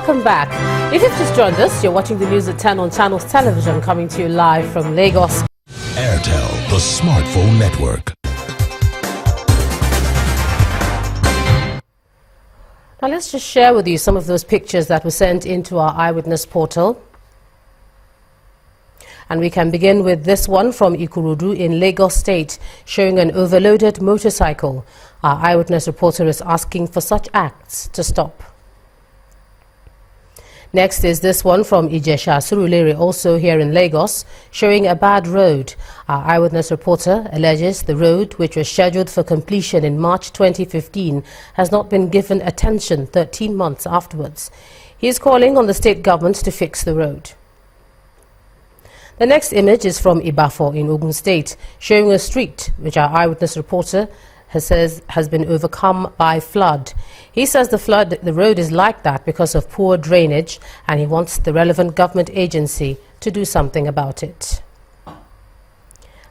Welcome back. If you've just joined us, you're watching the news at 10 on Channels Television, coming to you live from Lagos. Airtel, the smartphone network. Now let's just share with you some of those pictures that were sent into our eyewitness portal. And we can begin with this one from Ikorodu in Lagos State, showing an overloaded motorcycle. Our eyewitness reporter is asking for such acts to stop. Next is this one from Ijesha Surulere, also here in Lagos, showing a bad road. Our eyewitness reporter alleges the road, which was scheduled for completion in March 2015, has not been given attention 13 months afterwards. He is calling on the state government to fix the road. The next image is from Ibafo in Ogun State, showing a street which our eyewitness reporter has been overcome by flood. He says the road is like that because of poor drainage, and he wants the relevant government agency to do something about it.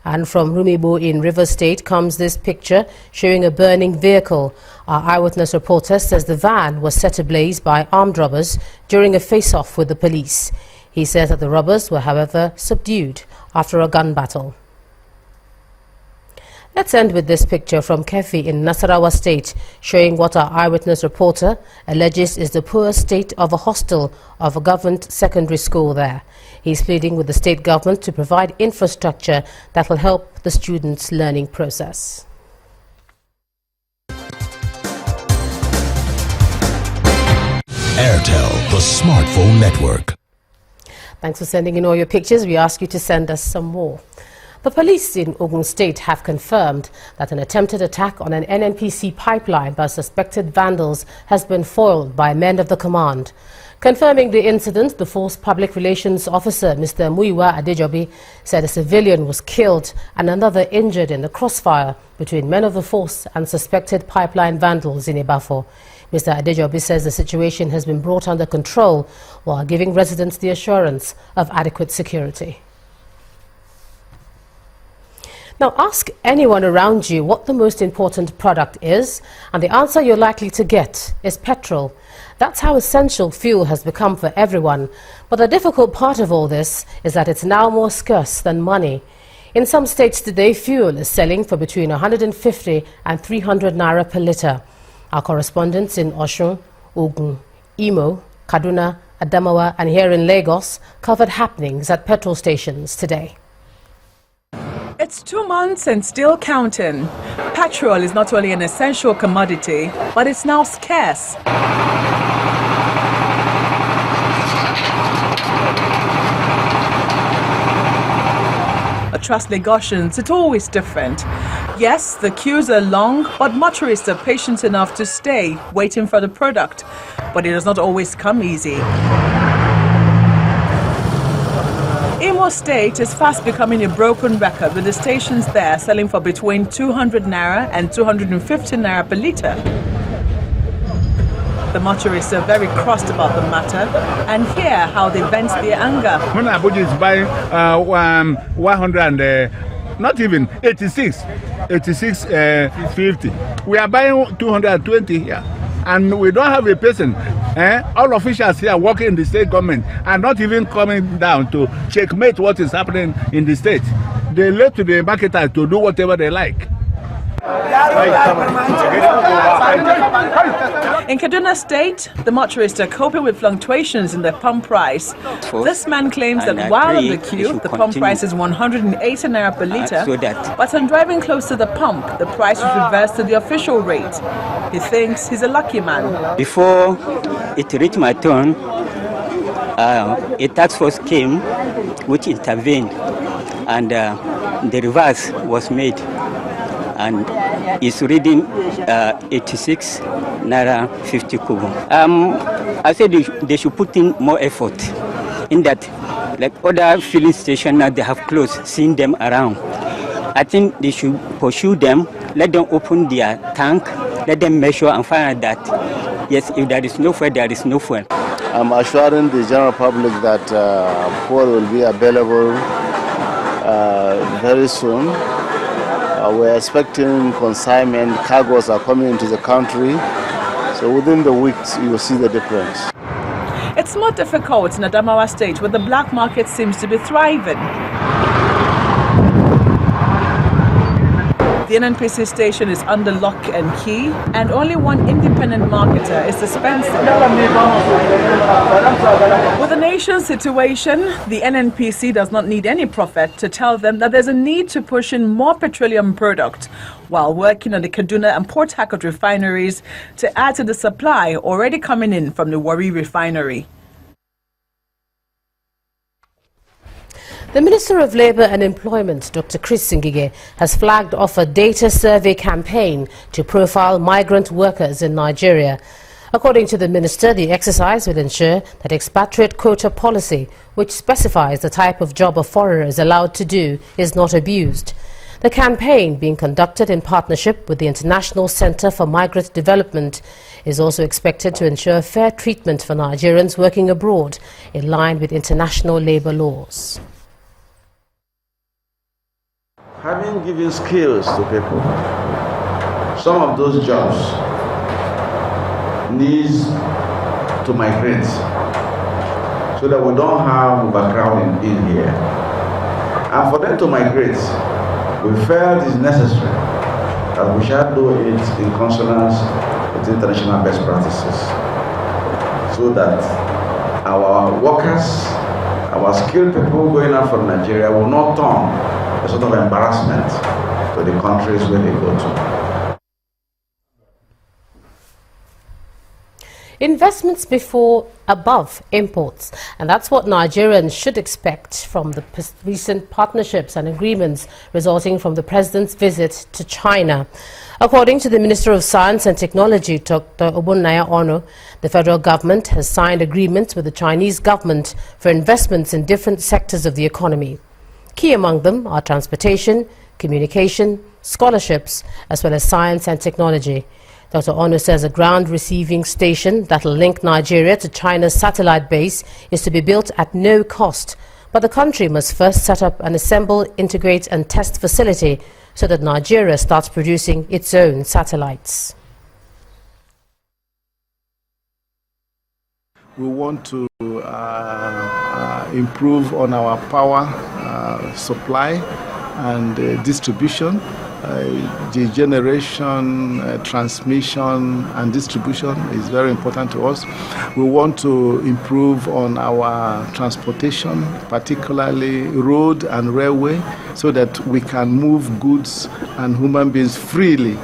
And from Rumibo in River State comes this picture showing a burning vehicle. Our eyewitness reporter says the van was set ablaze by armed robbers during a face-off with the police. He says that the robbers were, however, subdued after a gun battle. Let's end with this picture from Kefi in Nasarawa State, showing what our eyewitness reporter alleges is the poor state of a hostel of a government secondary school there. He's pleading with the state government to provide infrastructure that will help the students' learning process. Airtel, the smartphone network. Thanks for sending in all your pictures. We ask you to send us some more. The police in Ogun State have confirmed that an attempted attack on an NNPC pipeline by suspected vandals has been foiled by men of the command. Confirming the incident, the force public relations officer, Mr. Muyiwa Adejobi, said a civilian was killed and another injured in the crossfire between men of the force and suspected pipeline vandals in Ibafo. Mr. Adejobi says the situation has been brought under control while giving residents the assurance of adequate security. Now, ask anyone around you what the most important product is, and the answer you're likely to get is petrol. That's how essential fuel has become for everyone. But the difficult part of all this is that it's now more scarce than money. In some states today, fuel is selling for between 150 and 300 naira per litre. Our correspondents in Osun, Ogun, Imo, Kaduna, Adamawa and here in Lagos covered happenings at petrol stations today. It's 2 months and still counting. Petrol is not only an essential commodity, but it's now scarce. Trust Lagosians, it's always different. Yes, the queues are long, but motorists are patient enough to stay, waiting for the product. But it does not always come easy. Imo State is fast becoming a broken record, with the stations there selling for between 200 naira and 250 naira per litre. The motorists are very crossed about the matter and hear how they vent their anger. When Abuja is buying 100 not even 50. We are buying 220 here. And we don't have a person. All officials here working in the state government are not even coming down to checkmate what is happening in the state. They let to the marketers to do whatever they like. In Kaduna State, the motorists are coping with fluctuations in the pump price. This man claims that while in the queue, the pump price is 180 naira per litre, but on driving close to the pump, the price is reversed to the official rate. He thinks he's a lucky man. Before it reached my turn, a task force came which intervened, and the reverse was made. And it's reading 86 naira 50 kobo. I said they should put in more effort in that, like other filling stations now they have closed, seeing them around. I think they should pursue them, let them open their tank, let them measure and find out that, yes, if there is no fuel, there is no fuel. I'm assuring the general public that fuel will be available very soon. We're expecting consignment, cargoes are coming into the country, so within the weeks you will see the difference. It's more difficult in Adamawa State, where the black market seems to be thriving. The NNPC station is under lock and key, and only one independent marketer is dispensing. With the nation's situation, the NNPC does not need any prophet to tell them that there's a need to push in more petroleum product while working on the Kaduna and Port Harcourt refineries to add to the supply already coming in from the Warri refinery. The Minister of Labour and Employment, Dr. Chris Ngige, has flagged off a data survey campaign to profile migrant workers in Nigeria. According to the minister, the exercise will ensure that expatriate quota policy, which specifies the type of job a foreigner is allowed to do, is not abused. The campaign, being conducted in partnership with the International Centre for Migrant Development, is also expected to ensure fair treatment for Nigerians working abroad in line with international labour laws. Having given skills to people, some of those jobs needs to migrate so that we don't have overcrowding in here. And for them to migrate, we felt it's necessary that we shall do it in consonance with international best practices so that our workers, our skilled people going out from Nigeria will not turn a sort of embarrassment to the countries where they go to. Investments above imports, and that's what Nigerians should expect from the recent partnerships and agreements resulting from the President's visit to China. According to the Minister of Science and Technology, Dr. Obunnaya Ono, the federal government has signed agreements with the Chinese government for investments in different sectors of the economy. Key among them are transportation, communication, scholarships, as well as science and technology. Dr. Ono says a ground receiving station that will link Nigeria to China's satellite base is to be built at no cost, but the country must first set up an assemble, integrate and test facility so that Nigeria starts producing its own satellites. We want to improve on our power supply and distribution, the generation, transmission and distribution is very important to us. We want to improve on our transportation, particularly road and railway, so that we can move goods and human beings freely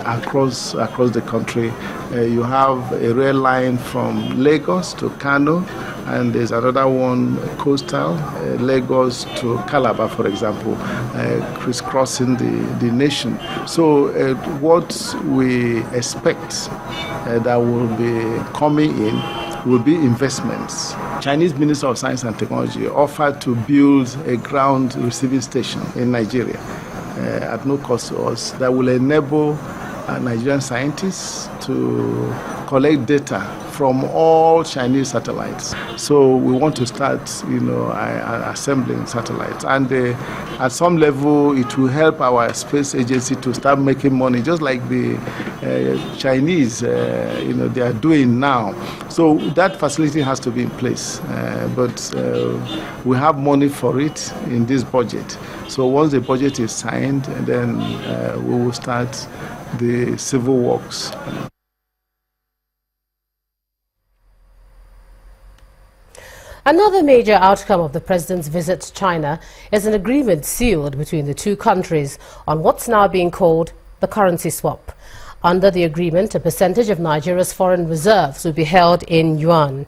across the country. You have a rail line from Lagos to Kano, and there's another one coastal, Lagos to Calabar, for example, crisscrossing the nation. So what we expect that will be coming in will be investments. Chinese Minister of Science and Technology offered to build a ground receiving station in Nigeria at no cost to us that will enable Nigerian scientists to collect data from all Chinese satellites. So we want to start, assembling satellites, and at some level it will help our space agency to start making money, just like the Chinese, they are doing now. So that facility has to be in place, but we have money for it in this budget. So once the budget is signed, then we will start the civil works. Another major outcome of the President's visit to China is an agreement sealed between the two countries on what's now being called the currency swap. Under the agreement, a percentage of Nigeria's foreign reserves will be held in yuan.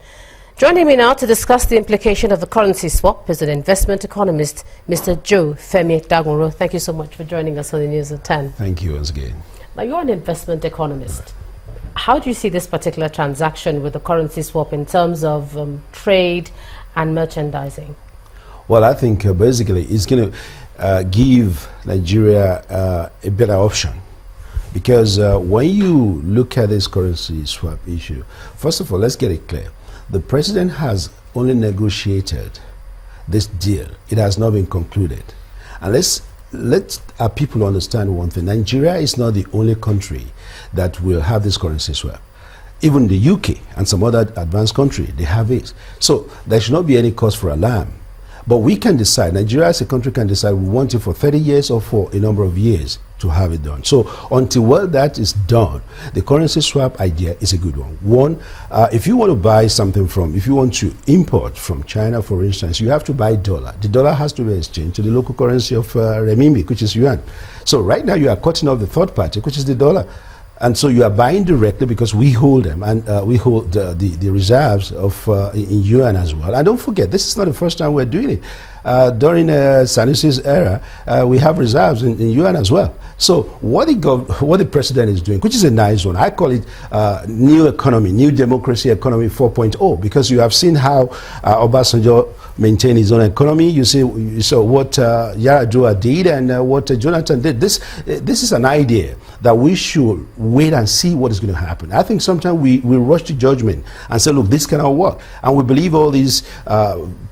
Joining me now to discuss the implication of the currency swap is an investment economist, Mr. Joe Femi Dagunro. Thank you so much for joining us on the News at 10. Thank you once again. Now, you're an investment economist. How do you see this particular transaction with the currency swap in terms of trade and merchandising? Well, I think basically it's going to give Nigeria a better option. Because when you look at this currency swap issue, first of all, let's get it clear. The President has only negotiated this deal. It has not been concluded. And let our people understand one thing. Nigeria is not the only country that will have this currency swap. Even the UK and some other advanced country, they have it. So there should not be any cause for alarm. But we can decide, Nigeria as a country can decide we want it for 30 years or for a number of years to have it done. So until that is done, the currency swap idea is a good one. One, if you want to buy something if you want to import from China, for instance, you have to buy dollar. The dollar has to be exchanged to the local currency of renminbi, which is yuan. So right now you are cutting off the third party, which is the dollar. And so you are buying directly because we hold them, and we hold the reserves of in yuan as well. And don't forget, this is not the first time we're doing it. During Sanusi's era, we have reserves in yuan as well. So what the president is doing, which is a nice one, I call it new economy, new democracy economy 4.0, because you have seen how Obasanjo maintained his own economy. You saw what Yar'Adua did and what Jonathan did. This is an idea that we should wait and see what is going to happen. I think sometimes we rush to judgment and say, look, this cannot work. And we believe all these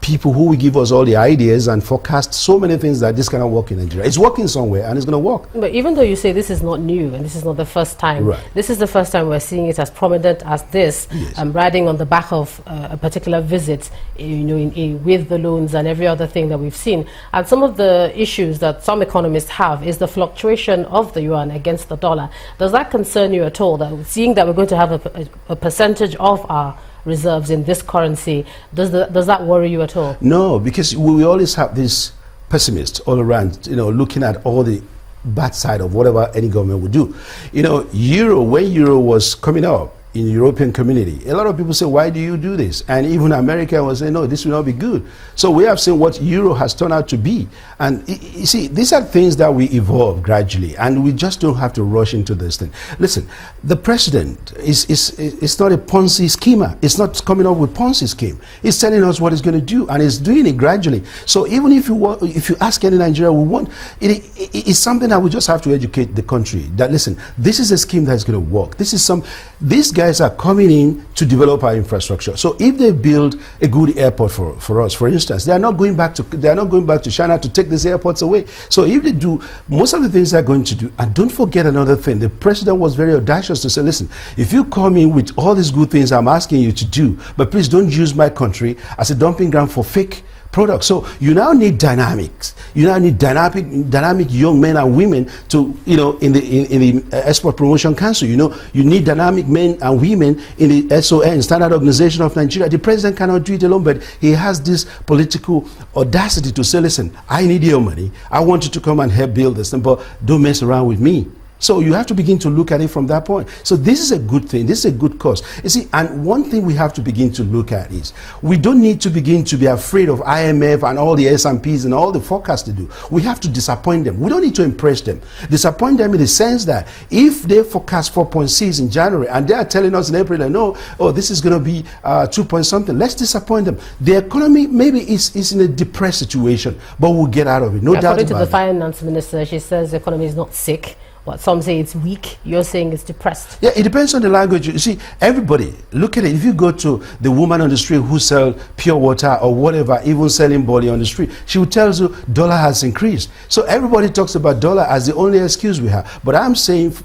people who will give us all the ideas and forecast so many things that this cannot work in Nigeria. It's working somewhere and it's going to work. But even though you say this is not new and this is not the first time, right, this is the first time we're seeing it as prominent as this, yes, riding on the back of a particular visit, with the loans and every other thing that we've seen. And some of the issues that some economists have is the fluctuation of the yuan against the dollar. Does that concern you at all, that seeing that we're going to have a percentage of our reserves in this currency, does that worry you at all? No, because we always have this pessimist all around, looking at all the bad side of whatever any government would do. When euro was coming up in the European community, a lot of people say, why do you do this? And even America was saying, no, this will not be good. So we have seen what euro has turned out to be. And you see, these are things that we evolve gradually, and we just don't have to rush into this thing. Listen, the president is not a Ponzi schemer. It's not coming up with Ponzi scheme. He's telling us what he's going to do, and he's doing it gradually. So even if you ask any Nigerian, it's something that we just have to educate the country that, listen, this is a scheme that is going to work. These guys are coming in to develop our infrastructure. So if they build a good airport for us, for instance, they are not going back to China to take these airports away. So if they do most of the things they're going to do, and don't forget another thing, the president was very audacious to say, listen, if you come in with all these good things I'm asking you to do, but please don't use my country as a dumping ground for fake products. So you now need dynamics. You now need dynamic young men and women to, in the Export Promotion Council. You need dynamic men and women in the SON, Standard Organization of Nigeria. The president cannot do it alone, but he has this political audacity to say, listen, I need your money. I want you to come and help build this thing, but don't mess around with me. So you have to begin to look at it from that point. So this is a good thing. This is a good cause. You see, and one thing we have to begin to look at is we don't need to begin to be afraid of IMF and all the S&Ps and all the forecasts they do. We have to disappoint them. We don't need to impress them. Disappoint them in the sense that if they forecast 4.6 in January and they are telling us in April, this is going to be 2 point something, let's disappoint them. The economy maybe is in a depressed situation, but we'll get out of it. No doubt about it. According to the finance minister, she says the economy is not sick. What some say it's weak, you're saying it's depressed. Yeah, it depends on the language. You see, everybody, look at it. If you go to the woman on the street who sells pure water or whatever, even selling body on the street, she will tell you dollar has increased. So everybody talks about dollar as the only excuse we have. But I'm saying,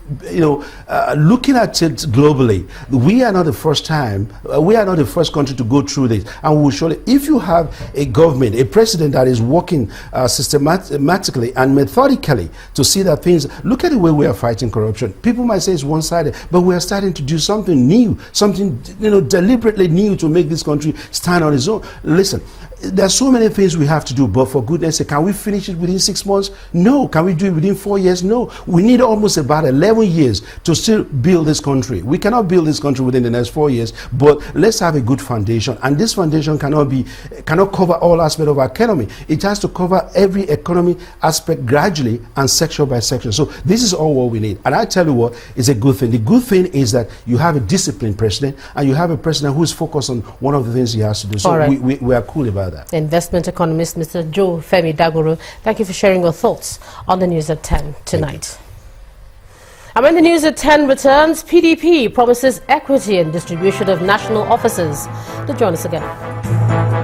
looking at it globally, we are not the first time, we are not the first country to go through this. And we will surely, if you have a government, a president that is working systematically and methodically to see that things, look at the way we are fighting corruption. People might say it's one-sided, but we are starting to do something new, something deliberately new to make this country stand on its own. Listen, there are so many things we have to do, but for goodness sake, can we finish it within 6 months? No. Can we do it within 4 years? No. We need almost about 11 years to still build this country. We cannot build this country within the next 4 years, but let's have a good foundation. And this foundation cannot cover all aspects of our economy. It has to cover every economy aspect gradually and section by section. So this is all what we need. And I tell you what is a good thing. The good thing is that you have a disciplined president and you have a president who is focused on one of the things he has to do. So right, we are cool about that. Investment economist Mr. Joe Femi Dagoro, thank you for sharing your thoughts on the news at 10 tonight. And when the news at 10 returns, PDP promises equity and distribution of national offices. To join us again.